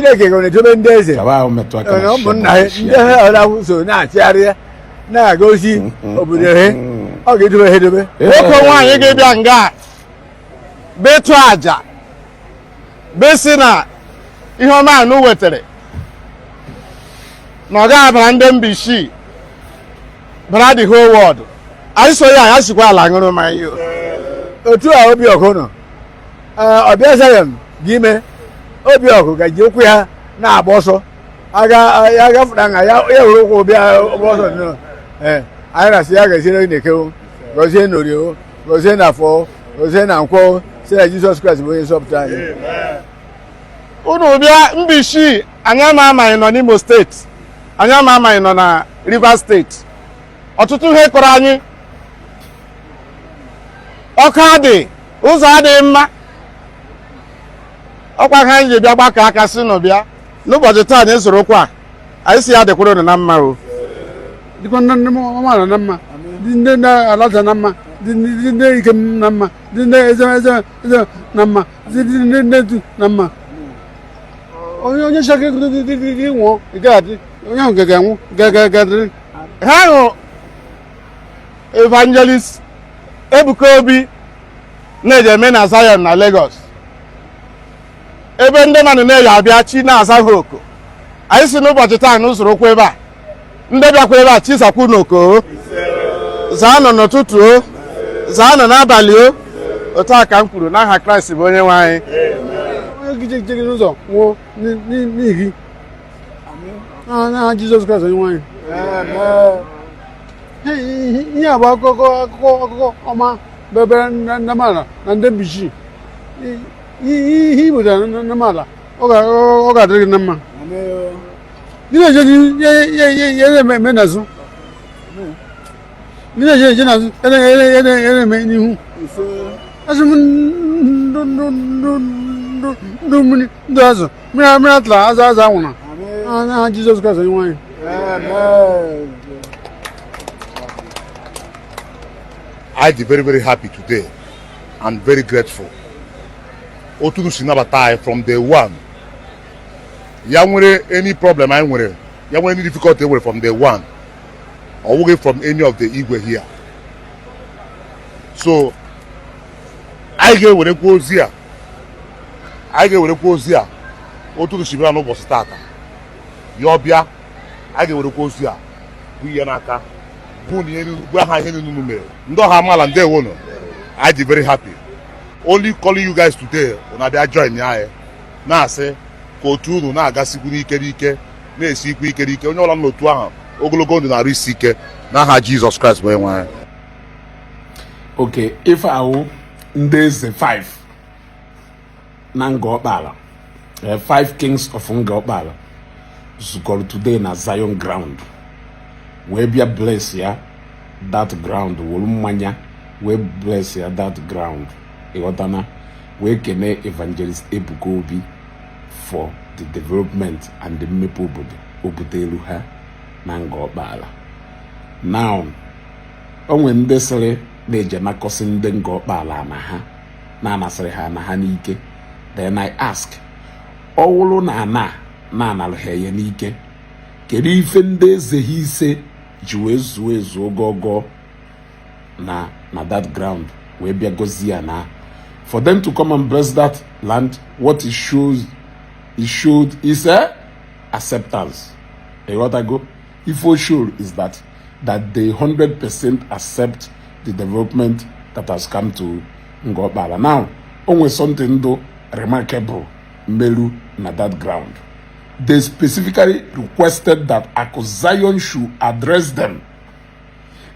Chineke ga na-edobe ndị eze ụmụnna ndị ha ọrụ so na-achịgharị na-agosi obodo ha ọ ga-edobe ha edobe. Nwoke nwaanyị ga-ebịa nga betụ aja besi na ihe ọma anụ wetara na ọ ga-abara ndị Mbishi bara the whole world. Anyị so ya sikwa ala ṅụrụ mmanya. Otu a Obiọkụ nọ ọbịa Zion gị ime Obiọkụ gaji okwu ya na-agba ọsọ ya gafụra nga ya were ụkwụ bịa ọsọ nnọọ. Anyị na-asị ya gaziere na-ekewo gọzie n'Orio gọzie na Afọ gọzie na Nkwọ sị na Jizọs Kraịst bụ onye nzọpụta anyị. Unu bịa Mbishi anyị amaghị nọ n'Imo steeti, anyị amaghị nọ na Rivers steeti. Ọtụtụ ihe kọrọ anyị ọkụ adị ụzọ adịghị mma ọkwa ha anyị ji bịa gbakọ aka sị nụ bịa n'ụbọchị taa anyị soro okwu a anyị si ya dịkwuru na mma o dịkwa ndị ọmara na mma dị ndị na-alata na mma dị ndị ike na mma dị ndị eze na mma dị ndị nnedu na mma onye chọrọ dị nwụọ ga-adị onye ahụ ga-anwụ ga-adịrị. ha hụ Evangelist Ebuka Obi na-eje eme na Zion na Lagos ebe ndị mmadụ na-eyi abịa chi na-aza ha oku. Anyị si n'ụbọchị taa n'usoro okwu ebe a ndị bịakwa ebe a chisakwu n'oko zaa nọ n'ụtụtụ o zaa nọ n'abalị o. Otu a ka m kwuru n'aha Kraịst bụ onye nwe anyị. Onye gị n'ụzọ nwụọ n'ihi n'aha Jizọs Kraịst onye nwe anyị. Ihe a bụ akụkọ ọma bebere n'amala na ndị Mbishi. Ihe ibụtara n'amala ọ ga-adịrị gị na mma. Ndị na-eje ya na-eme n'azụ, ndị na-eje n'azụ ya na-eme n'ihu. Asị m ndụ mmiri ndụ azụ mmiri atụla azụ anwụrụ n'aha Jizọs Kraịst onye nwe anyị. I'm very happy today and very grateful. Otunu Sinabata from day one. Ya nwere any problem I nwere, ya nwere any difficulty from day one. Or working from any of the Igbo here. So I get where goes here. Otunu Shibra no boss starter. Yobia, I get where goes here. We yanaka. I'm very happy. Only calling you guys today when I join ya. Na say Kultur na agasigu ike na esiku ike onye ọla n'otu ahụ ogologo ndụ na risike n'aha Jesus Christ bụ enwe. Okay, if I ndị eze 5 na Ngọkpala 5 kings of Ngọkpala zukọrọ today na Zion ground. We be bless ya that ground wolu mmanya we bless ya that ground ịghọtana we kene Evangelist Ebuka Obi for the development and the mmepe obodo ha na Ngọkpala. Now onwe ndị sịrị na-eje nakọsị ndị Ngọkpala na ha na-anasịrị ha na ha n'ike. Then I ask ọwụrụ na analụ ha ya n'ike kedu ife ndị eze ha ise ji wee zuo ezu ogogo na that ground wee bịa gozie ya na for them to come and bless that land. What it showed is acceptance. What I go if we show is that they 100% accept the development that has come to Ngọkpala. Now only something though remarkable melu na that ground. They specifically requested that Zion should address them.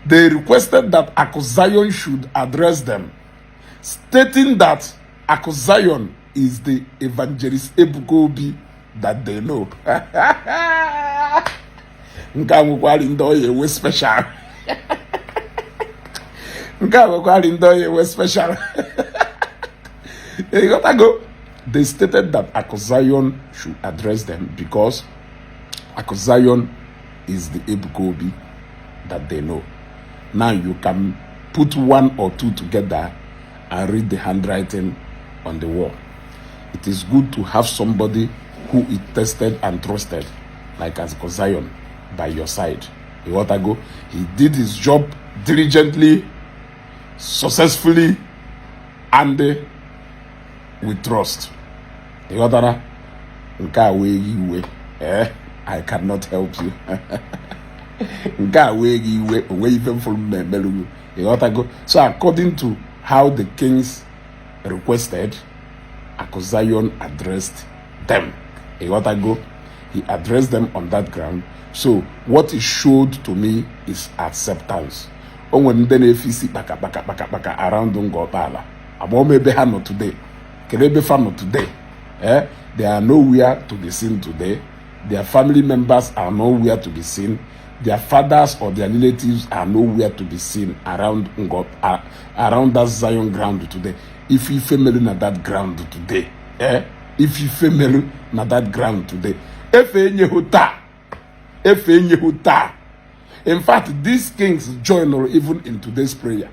They requested that Zion should address them, stating that Zion is the Evangelist Ebuka Obi that they know. Nkamukwali ndoye we special. Nkamukwali ndoye we special. You gotta go. They stated that Zion should address them because Zion is the Ebuka Obi that they know. Now you can put one or two together and read the handwriting on the wall. It is good to have somebody who is tested and trusted, like as Zion by your side. You want to go? He did his job diligently, successfully, and with trust. You want to I cannot help you. So according to how the kings requested, Zion addressed them. He addressed them on that ground. So what it showed to me is acceptance. Around Ngopala. Today. Today. They are nowhere to be seen today. Their family members are nowhere to be seen. Their fathers or their relatives are nowhere to be seen around around that Zion ground today. If you family na that ground today, if you family na that ground today, in fact, these kings join or even in today's prayer.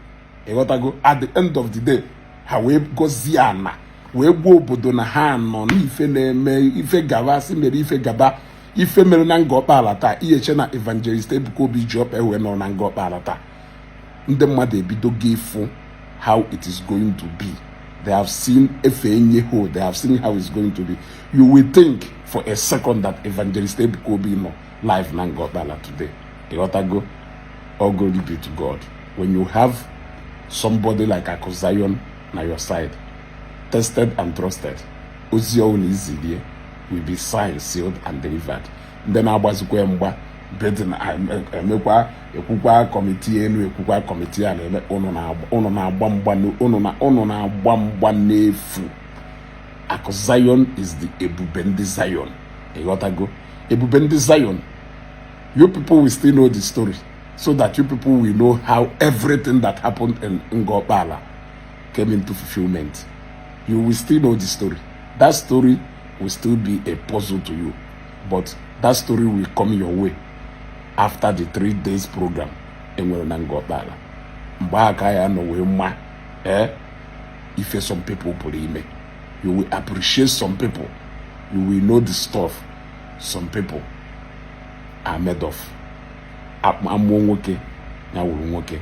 At the end of the day, how we go ziana, we go bodo na no ife na-eme ife gaba si mere ife gaba ife mere na Ngopala taa iyeche na Evangelist Ebuka Obi job ewe no na Ngopala taa. Ndị mmadụ ebido gefu how it is going to be. They have seen Efenyeho. They have seen how it's going to be. You will think for a second that Evangelist Ebuka Obi no live na Ngopala today. You gotta go. All glory be to God. When you have somebody like Zion na your side, tested and trusted, Ozio Easily will be signed, sealed, and delivered. Then I was going back. Ekwukwa committee enu ekwukwa committee a na-eme unu na-agba mgba n'efu. Zion is the Ebube Ndi Zion. You got to go. Ebube Ndi Zion. You people will still know the story, so that you people will know how everything that happened in Ngopala came into fulfillment. You will still know the story. That story will still be a puzzle to you, but that story will come your way after the 3 days program in Ngopala. If some people put in, you will appreciate some people. You will know the stuff some people are made of. I'm one okay.